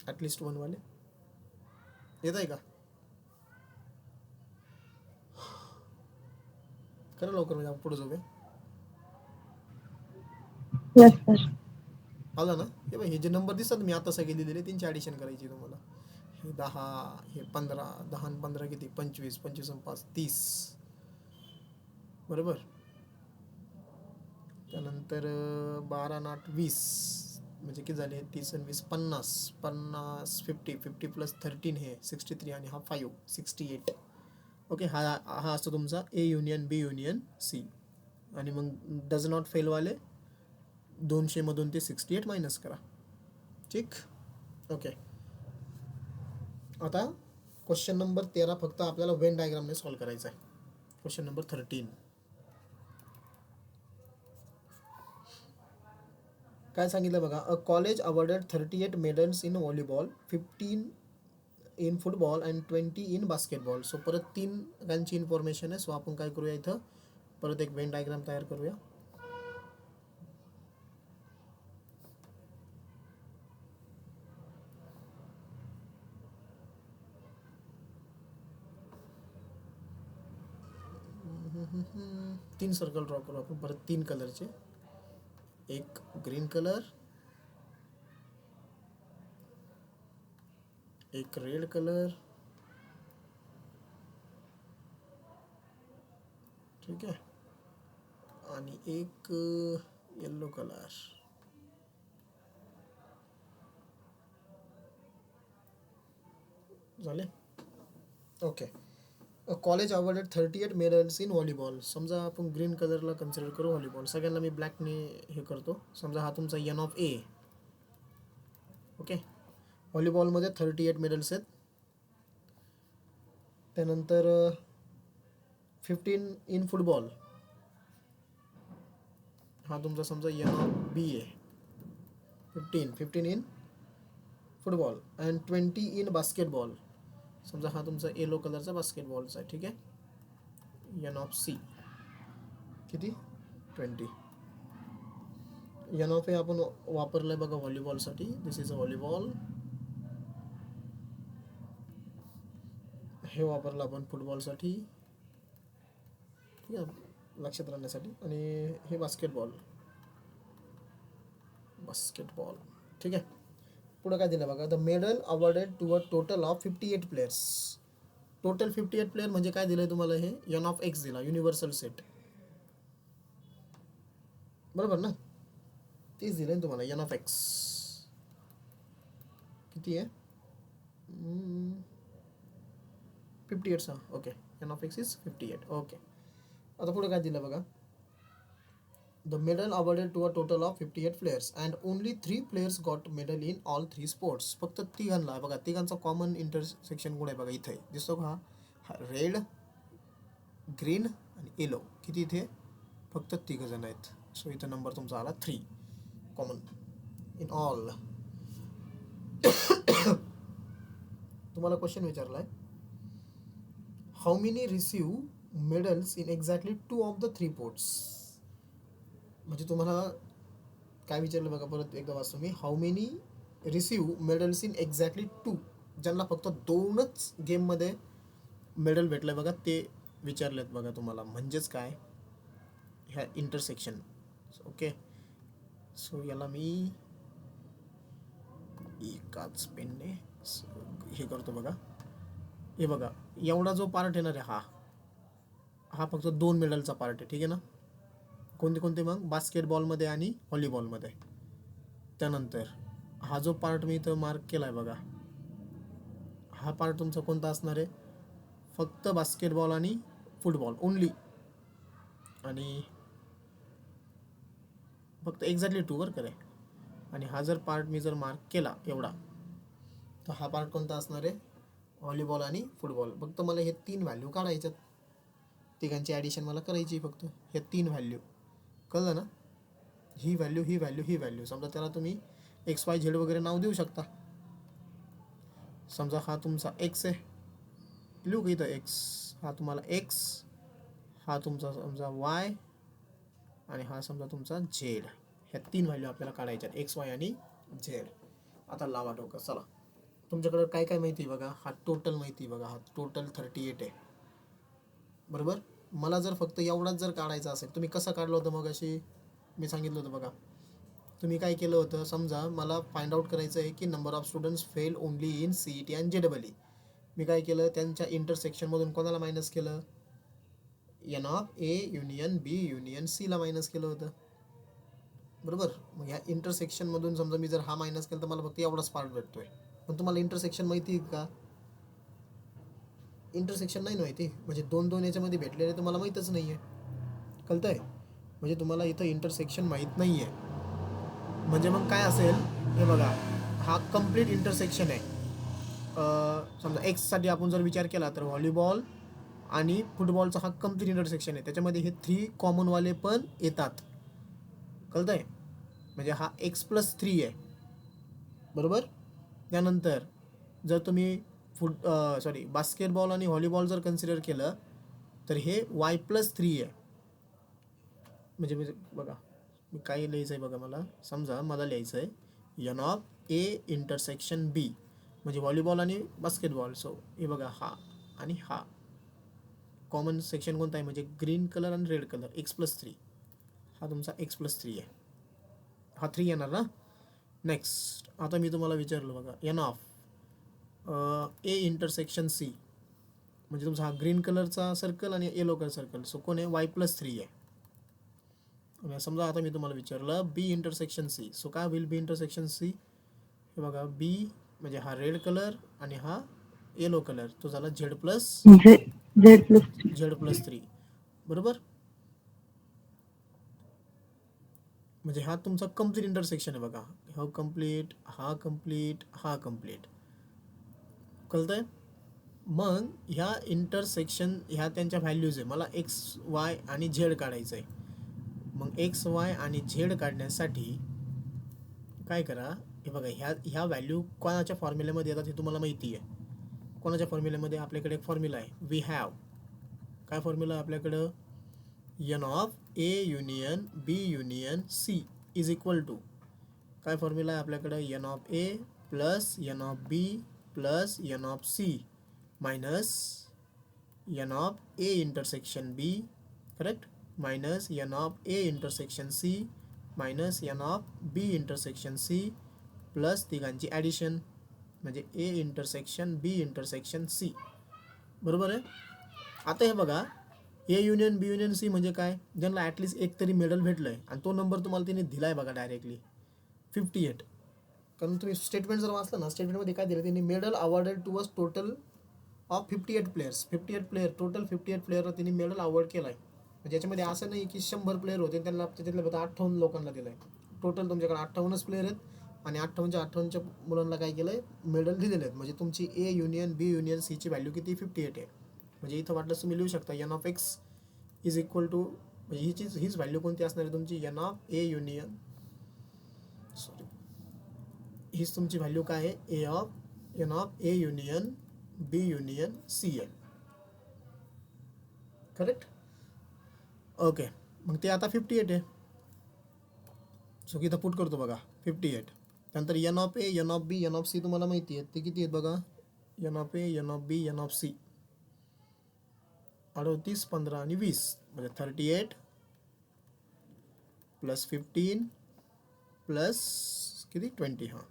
ॲटलिस्ट वनवाले येत आहे का? करा लवकर, म्हणजे आपण पुढे जाऊया. Yes sir. आलं ना? हे बघ, हे जे नंबर दिसतात मी आता सगळे लिहिलेले, त्यांची ॲडिशन करायची तुम्हाला. हे 10, हे 15, 10 आणि 15 किती? 25, 25 आणि 5 30. बरोबर. त्यानंतर 12 आणि 8 20 म्हणजे किती झाले 30 आणि 20 50 50 50 प्लस 13 हे 63 आणि हा 5 68. ओके, हा हा असतो तुमचा A union B union C. आणि मग डज नॉट फेलवाले 200मधून ते 68 मायनस करा. ठीक. ओके, आता क्वेश्चन नंबर 13 फक्त आपल्याला वेन डायग्रामने सॉल्व्ह करायचा आहे. क्वेश्चन नंबर 13 काय सांगितलं बघा. A college awarded 38 medals in volleyball, 15 in football and 20 in basketball. So परत 3 गांची इन्फॉर्मेशन आहे. सो आपण काय करूया, इथं परत एक वेन डायग्राम तयार करूया. तीन सर्कल ड्रॉ करू आपण परत 3 कलरचे. एक ग्रीन कलर, एक रेड कलर, ठीक आहे, आणि एक येल्लो कलर. झाले. Okay. College awarded 38 medals in volleyball. समजा आपण ग्रीन कलरला कन्सिडर करू व्हॉलीबॉल. सगळ्यांना मी ब्लॅकने हे करतो. समजा हा तुमचा एन ऑफ ए. ओके, व्हॉलीबॉलमध्ये 38 मेडल्स आहेत. त्यानंतर 15 इन फुटबॉल, हा तुमचा समजा एन ऑफ बी आहे. 15 in football and 20 in basketball. समजा हा तुमचा येलो कलरचा बास्केटबॉलचा आहे. ठीक आहे, एन ऑफ सी किती 20. एन ऑफ ए आपण वापरलं आहे बघा व्हॉलीबॉलसाठी. दिस इज अ व्हॉलीबॉल. हे वापरलं आपण फुटबॉलसाठी, ठीक आहे, लक्षात राहण्यासाठी. आणि हे बास्केटबॉल. ठीक आहे. पुढं काय दिलं बघा. The medal awarded to a total of 58 players. Total 58 player म्हणजे काय दिलंय तुम्हाला, हे एन ऑफ एक्स दिला, युनिव्हर्सल सेट. बरोबर ना, तेच दिलंय तुम्हाला एन ऑफ एक्स. किती आहे 58. Okay, N of X is 58. Okay, आता पुढे काय दिलं बघा. The medal awarded to a total of 58 players and only 3 players got medal in all 3 sports. फक्त तिघांना आहे बघा. तिघांचा कॉमन इंटरसेक्शन कुठे आहे बघा, इथे दिसतो का, हा रेड, ग्रीन आणि येलो. किती इथे फक्त 3 जण आहेत. सो इथं नंबर तुमचा आला 3 कॉमन इन ऑल. तुम्हाला क्वेश्चन विचारलाय, how many receive medals in exactly 2 of the 3 sports. म्हणजे तुम्हाला काय विचारलं बघा, परत एकदा वाचतो मी. How many receive medals in exactly 2, ज्यांना फक्त 2च गेममध्ये मेडल भेटलं बघा, ते विचारलेत बघा तुम्हाला. म्हणजेच काय, ह्या इंटरसेक्शन. ओके, सो याला मी एकाच पेनने हे करतो बघा. हे बघा, एवढा जो पार्ट येणार आहे हा फक्त 2 मेडलचा पार्ट आहे. ठीक आहे ना. कोणते कोणते मग, बास्केटबॉलमध्ये आणि व्हॉलीबॉलमध्ये. त्यानंतर हा जो पार्ट मी इथं मार्क केला आहे बघा, हा पार्ट तुमचा कोणता असणार आहे, फक्त बास्केटबॉल आणि फुटबॉल ओनली. आणि फक्त एक्झॅक्टली 2 वर करे. आणि हा जर पार्ट मी जर मार्क केला एवढा, तर हा पार्ट कोणता असणार आहे, व्हॉलीबॉल आणि फुटबॉल. फक्त मला हे 3 व्हॅल्यू काढायच्यात. तिघांची ॲडिशन मला करायची फक्त. हे 3 व्हॅल्यू कळलं ना. ही व्हॅल्यू, ही व्हॅल्यू, ही व्हॅल्यू. समजा त्याला तुम्ही XYZ वगैरे नाव देऊ शकता. समजा हा तुमचा एक्स आहे, लिहू का इथं एक्स. हा तुम्हाला एक्स, हा तुमचा समजा वाय, आणि हा समजा तुमचा झेड. ह्या 3 व्हॅल्यू आपल्याला काढायच्यात, XY आणि झेड. आता लावा डोकं. चला, तुमच्याकडे काय काय माहिती आहे बघा. हा टोटल माहिती आहे बघा, हा टोटल 38 आहे. बरोबर. मला जर फक्त एवढाच जर काढायचा असेल, तुम्ही कसं काढलं होतं मग अशी मी सांगितलं होतं बघा. तुम्ही काय केलं होतं, समजा मला फाइंड आउट करायचं आहे की number of students fail only in CET आणि JEE. मी काय केलं, त्यांच्या इंटरसेक्शनमधून कोणाला मायनस केलं, N of A union B union सीला मायनस केलं होतं. बरोबर. मग ह्या इंटरसेक्शनमधून समजा मी जर हा मायनस केला तर मला फक्त एवढाच पार्ट भेटतोय. पण तुम्हाला इंटरसेक्शन माहिती आहे का? इंटरसेक्शन नाही माहिती, म्हणजे 2 याच्यामध्ये भेटलेले तुम्हाला माहीतच नाही आहे. कळतंय? म्हणजे तुम्हाला इथं इंटरसेक्शन माहीत नाही आहे. म्हणजे मग काय असेल हे बघा, हा कम्प्लीट इंटरसेक्शन आहे. समजा एक्ससाठी आपण जर विचार केला तर व्हॉलीबॉल आणि फुटबॉलचा हा कम्प्लीट इंटरसेक्शन आहे. त्याच्यामध्ये हे 3 कॉमनवाले पण येतात. कळतंय? म्हणजे हा x+3 आहे. बरोबर. त्यानंतर जर तुम्ही बास्केटबॉल आणि व्हॉलीबॉल जर कन्सिडर केलं तर हे y+3 आहे. म्हणजे बघा, मी काय लिहायचं आहे बघा, मला समजा मला लिहायचं आहे n of a intersection b, म्हणजे व्हॉलीबॉल आणि बास्केटबॉल. सो हे बघा, हा आणि हा कॉमन सेक्शन कोणता आहे, म्हणजे ग्रीन कलर आणि रेड कलर, x+3. हा तुमचा x+3 आहे. हा 3 येणार ना. नेक्स्ट आता मी तुम्हाला विचारलं बघा, n of a intersection c, म्हणजे तुमचा हा ग्रीन कलरचा सर्कल आणि येलो कलर सर्कल. सो कोण आहे, y+3 आहे. आणि समजा आता मी तुम्हाला विचारलं b इंटरसेक्शन c, सो काय होईल b इंटरसेक्शन c. हे बघा, b म्हणजे हा रेड कलर आणि हा येलो कलर, तो झाला z+3. बरोबर. म्हणजे हा तुमचा कम्प्लीट इंटरसेक्शन आहे बघा. हा कम्प्लीट, हा कम्प्लीट, हा कम्प्लीट. कळतंय? मग ह्या इंटरसेक्शन ह्या त्यांच्या व्हॅल्यूज आहे. मला एक्स, वाय आणि झेड काढायचं आहे. मग एक्स, वाय आणि झेड काढण्यासाठी काय करा, हे बघा, ह्या व्हॅल्यू कोणाच्या फॉर्म्युल्यामध्ये येतात हे तुम्हाला माहिती आहे. कोणाच्या फॉर्म्युल्यामध्ये? आपल्याकडे एक फॉर्म्युला आहे, वी हॅव. काय फॉर्म्युला आहे आपल्याकडं? n of a union b union c is equal to, काय फॉर्म्युला आहे आपल्याकडं? n of a plus n of b plus n of c minus n of a intersection b, correct, minus n of a intersection c minus n of b intersection c plus तिघांची addition, म्हणजे a intersection b intersection c. बरोबर आहे. आता हे बघा, A union B union C म्हणजे काय, ज्यांना ॲटलिस्ट एक तरी मेडल भेटलं आहे, आणि तो नंबर तुम्हाला तिने दिला आहे बघा डायरेक्टली, 58. कारण तुम्ही स्टेटमेंट जर वाचलं ना, स्टेटमेंटमध्ये काय दिलं त्यांनी, medal awarded to as total of 58 players. 58 player, total 58 प्लेयरला त्यांनी मेडल अवॉर्ड केला आहे. म्हणजे याच्यामध्ये असं नाही की 100 प्लेयर होते त्यांना त्याच्यातल्या फक्त 58 लोकांना दिलं आहे. टोटल तुमच्याकडे 58च प्लेयर आहेत, आणि 58च्या मुलांना काय केलं आहे, मेडल दिलेले आहेत. म्हणजे तुमची ए युनियन बी युनियन सीची व्हॅल्यू किती, 58 आहे. म्हणजे इथं वाटलं तुम्ही लिहू शकता n of X is equal to, म्हणजे हीच व्हॅल्यू कोणती असणार आहे तुमची, n ऑफ ए युनियन, हीच तुमची व्हॅल्यू काय आहे, n of A union B union C आहे. करेक्ट. ओके. मग ते आता 58 आहे. सो इथं पुट करतो बघा, 58. त्यानंतर n of A, n of B, n of C तुम्हाला माहिती आहे ते किती आहेत बघा, n of A, n of B, n of C 38, 15 आणि 20, म्हणजे 38 प्लस 15 प्लस किती, 20. हां,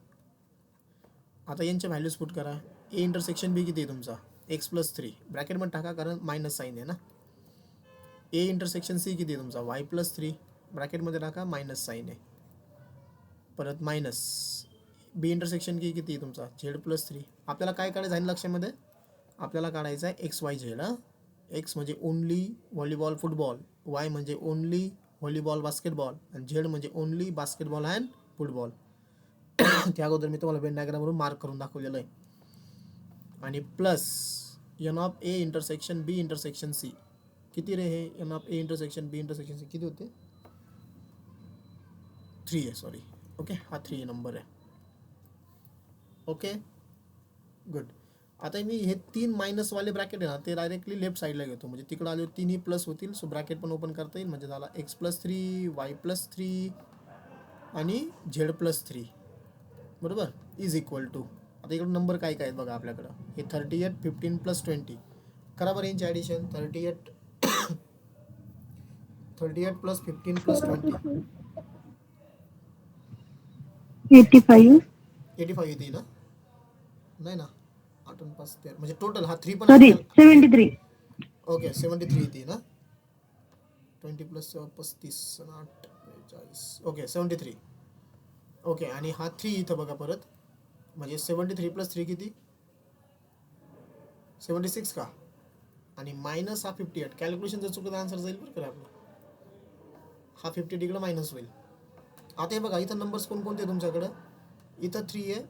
आता यांच्या व्हॅल्यूज पुट करा. ए इंटरसेक्शन बी किती आहे तुमचा, x+3 ब्रॅकेटमध्ये टाका कारण मायनस साईन आहे ना. ए इंटरसेक्शन सी किती आहे तुमचा, y+3 ब्रॅकेटमध्ये टाका, मायनस साईन आहे, परत मायनस. बी इंटरसेक्शन किती आहे तुमचा, z+3. आपल्याला काय काढायचं आहे लक्षामध्ये, आपल्याला काढायचं आहे XYZ. एक्स म्हणजे ओनली व्हॉलीबॉल फुटबॉल, वाय म्हणजे ओनली व्हॉलीबॉल बास्केटबॉल, आणि झेड म्हणजे ओनली बास्केटबॉल अँड फुटबॉल. त्या अगोदर मी तुम्हाला वेन डायग्रामवरून मार्क करून दाखवलेलं आहे. आणि plus n of A intersection B intersection C किती रे, हे n of A intersection B intersection C किती होते, 3 आहे, सॉरी. ओके, हा 3 नंबर आहे. Okay, good. आता मी हे 3 मायनसवाले ब्रॅकेट आहे ना, ते डायरेक्टली लेफ्ट साईडला घेतो, म्हणजे तिकडं आले 3 प्लस होतील. सो ब्रॅकेट पण ओपन करता येईल, म्हणजे झाला x+3 y+3 आणि z+3, बरोबर, इज इक्वल टू. आता इकडं नंबर काय काय आहेत बघा आपल्याकडं, हे 38, 15 प्लस 20. करा बरं यांची ॲडिशन, 38 प्लस 15 प्लस 20, 85. 85 येते ना, नाही ना, 8 आणि 5 13, म्हणजे टोटल हा 3 पण सॉरी, आहे. 73. ओके, 73 येते ना. 20 प्लस 35 8 39 ओके 73 ओके. आणि हा 3 इथं बघा परत, म्हणजे 73 प्लस 3 किती 76 का, आणि मायनस हा 58. कॅल्क्युलेशन जर चुकलं तर आन्सर जाईल बरं का आपला. हा 50 तिकडं मायनस होईल. आता हे बघा इथं नंबर्स कोणकोणते आहे तुमच्याकडं, इथं 3 आहे,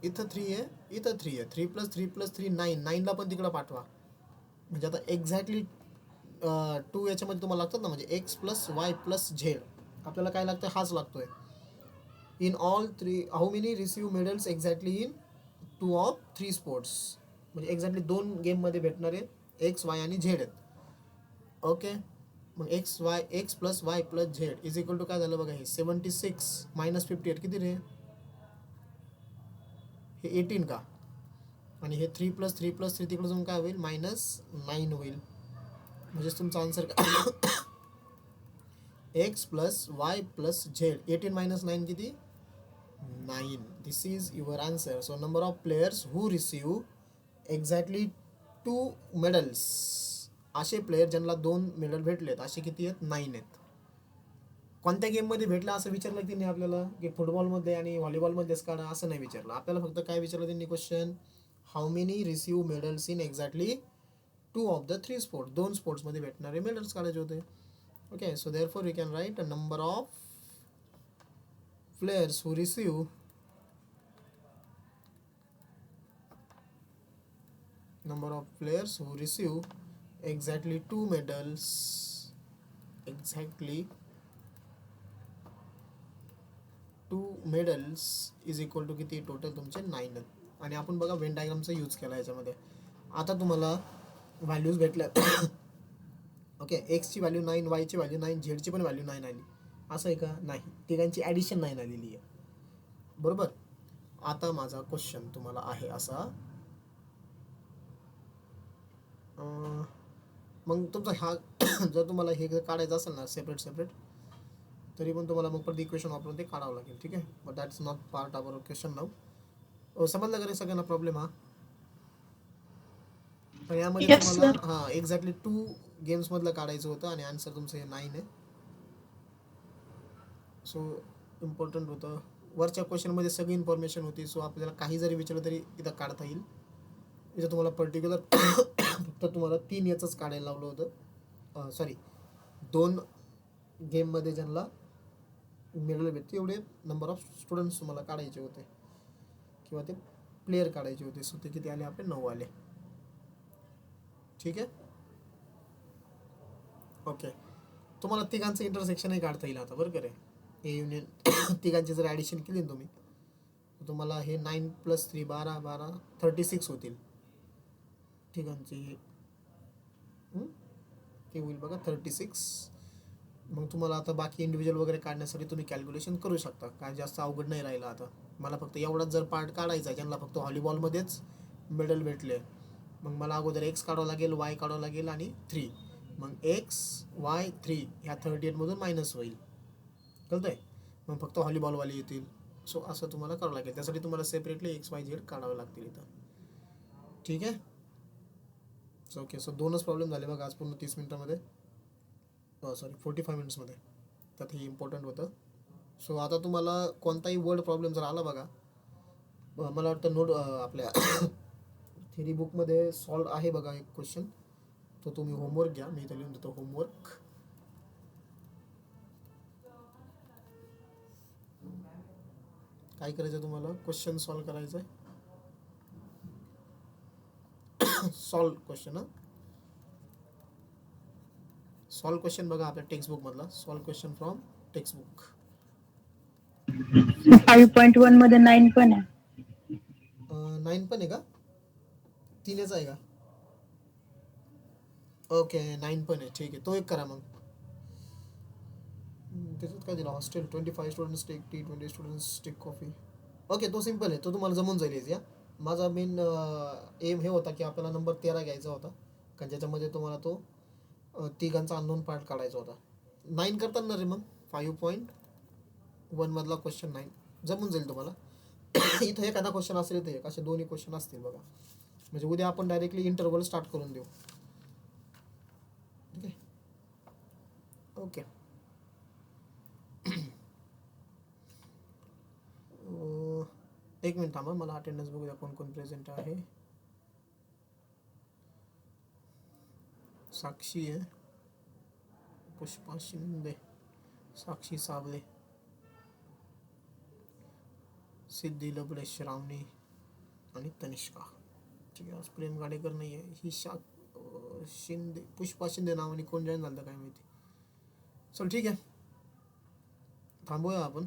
इथं 3 आहे, इथं 3 आहे. 3 प्लस 3 प्लस 3 9, 9ला पण तिकडं पाठवा. म्हणजे आता एक्झॅक्टली 2 याच्यामध्ये तुम्हाला लागतात ना, म्हणजे X plus Y plus Z. आपल्याला काय लागतं, हाच लागतोय. In all 3 how many receive medals exactly in 2 of 3 sports. म्हणजे एक्झॅक्टली 2 गेममध्ये भेटणारे एक्स वाय आणि झेड आहेत. ओके. मग X plus Y plus Z is equal to काय झालं बघा, हे 76 मायनस 58 किती रे, हे 18 का, आणि हे 3 प्लस 3 प्लस 3 तिकडे जाऊन काय होईल, -9 होईल. म्हणजेच तुमचा answer x plus Y plus z. 18 minus 9 किती 9. This is your answer. So number of players who receive exactly 2 medals, असे प्लेयर ज्यांना 2 मेडल भेटलेत असे किती आहेत, 9 आहेत. कोणत्या गेममध्ये भेटला असं विचारलं त्यांनी आपल्याला, की फुटबॉलमध्ये आणि व्हॉलीबॉलमध्येच काढा असं नाही विचारलं आपल्याला. फक्त काय विचारलं त्यांनी question, how many receive medals in exactly 2 of the 3 sports. 2 स्पोर्ट्समध्ये भेटणारे मेडल्स काढायचे होते. Okay. So therefore we can write a number of players who receive exactly 2 medals, exactly 2 medals is equal to किती, टोटल तुमचे 9. आणि आपण बघा Wien डायग्रामचा use केला याच्यामध्ये. आता तुम्हाला व्हॅल्यूज भेटल्यात. ओके. एक्सची व्हॅल्यू 9, वायची व्हॅल्यू 9, झेडची पण व्हॅल्यू 9 आली. असं आहे का, नाही, तिघांची ॲडिशन 9 आलेली आहे. बरोबर. आता माझा क्वेश्चन तुम्हाला आहे असा, मग तुमचा हा जर तुम्हाला हे काढायचं असेल ना सेपरेट, तरी पण तुम्हाला मग परत इक्वेशन वापरून ते काढावं लागेल. ठीक आहे. But that's not part of our question now. समजलं का रे सगळ्यांना प्रॉब्लेम हा. तर यामध्ये Yes, तुम्हाला sir. हां एक्झॅक्टली 2 गेम्समधलं काढायचं होतं आणि आन्सर तुमचं हे 9 आहे. सो इम्पॉर्टंट होतं. वरच्या क्वेश्चनमध्ये सगळी इन्फॉर्मेशन होती. सो आपल्याला काही जरी विचारलं तरी इथं काढता येईल. इथं तुम्हाला पर्टिक्युलर फक्त तुम्हाला 3 याचंच काढायला लावलं होतं. सॉरी 2 गेममध्ये ज्यांना मेडल भेटते एवढे नंबर ऑफ स्टुडंट्स तुम्हाला काढायचे होते, किंवा ते प्लेयर काढायचे होते. सो ते किती आले आपले, 9 आले. ठीक आहे. ओके. तुम्हाला तिघांचं इंटरसेक्शनही काढता येईल आता बरं का रे. ए युनियन तिघांची जर ॲडिशन केली ना तुम्ही, तर तुम्हाला हे 9 प्लस 3 12 36 होतील तिघांची. ते होईल बघा 36. मग तुम्हाला आता बाकी इंडिव्हिज्युअल वगैरे काढण्यासाठी तुम्ही कॅल्क्युलेशन करू शकता. काय जास्त अवघड नाही राहिलं आता. मला फक्त एवढाच जर पार्ट काढायचा आहे, ज्यांना फक्त व्हॉलीबॉलमध्येच मेडल भेटले, मग मला अगोदर एक्स काढावं लागेल, वाय काढावं लागेल आणि 3. मग एक्स वाय 3 ह्या 38मधून मायनस होईल. कळतं आहे. मग फक्त व्हॉलीबॉलवाले येतील. सो असं तुम्हाला करावं लागेल. त्यासाठी तुम्हाला सेपरेटली एक्स वाय झेड काढावं लागतील इथं. ठीक आहे. So okay. सो 2च प्रॉब्लेम झाले बघा आज पूर्ण 30 मिनिटामध्ये, सॉरी 45 मिनिट्समध्ये. त्यात हे इम्पॉर्टंट होतं. सो आता तुम्हाला कोणताही वर्ड प्रॉब्लेम जर आला बघा, मला वाटतं नोट आपल्या थेरी बुकमध्ये सॉल्व आहे बघा एक क्वेश्चन, तो तुम्ही होमवर्क घ्या. मी इथं लिहून देतो होमवर्क. काय करायचं तुम्हाला, क्वेश्चन सॉल्व करायचं आहे. Solve question. सॉल्व क्वेश्चन बघा आपल्या टेक्स्टबुकमधला. Solve question from textbook. 5.1 मध्ये 9 पण आहे. 9 पण आहे का, 3च आहे का. ओके 9 पण आहे. ठीक आहे. तो एक करा मग. त्याच्यात काय दिलं, hostel 25 students take tea, 20 students take coffee. Okay तो सिम्पल आहे, तो तुम्हाला जमून जाईल. या माझा मेन एम हे होता की आपल्याला नंबर 13 घ्यायचा होता, कारण ज्याच्यामध्ये तुम्हाला तो तिघांचा अननोन पार्ट काढायचा होता. 9 करतात ना रे मग. 5.1 मधला क्वेश्चन 9 जमून जाईल तुम्हाला. इथं एखादा क्वेश्चन असेल, इथं एक, असे दोन्ही क्वेश्चन असतील बघा. म्हणजे उद्या आपण डायरेक्टली इंटरव्हल स्टार्ट करून देऊ. ठीक आहे. ओके. एक मिनिट थांबा, मला अटेंडन्स बघूया कोण कोण प्रेझेंट आहे. साक्षी आहे, पुष्पा शिंदे, साक्षी साबळे, सिद्धी लबडे, श्रावणी आणि तनिष्का. ठीक आहे, आज प्रेम गाडेकर नाही आहे. ही शिंदे, पुष्पा शिंदे नावाने कोण जॉईन झालं काय माहिती. चल ठीक आहे, थांबूया आपण.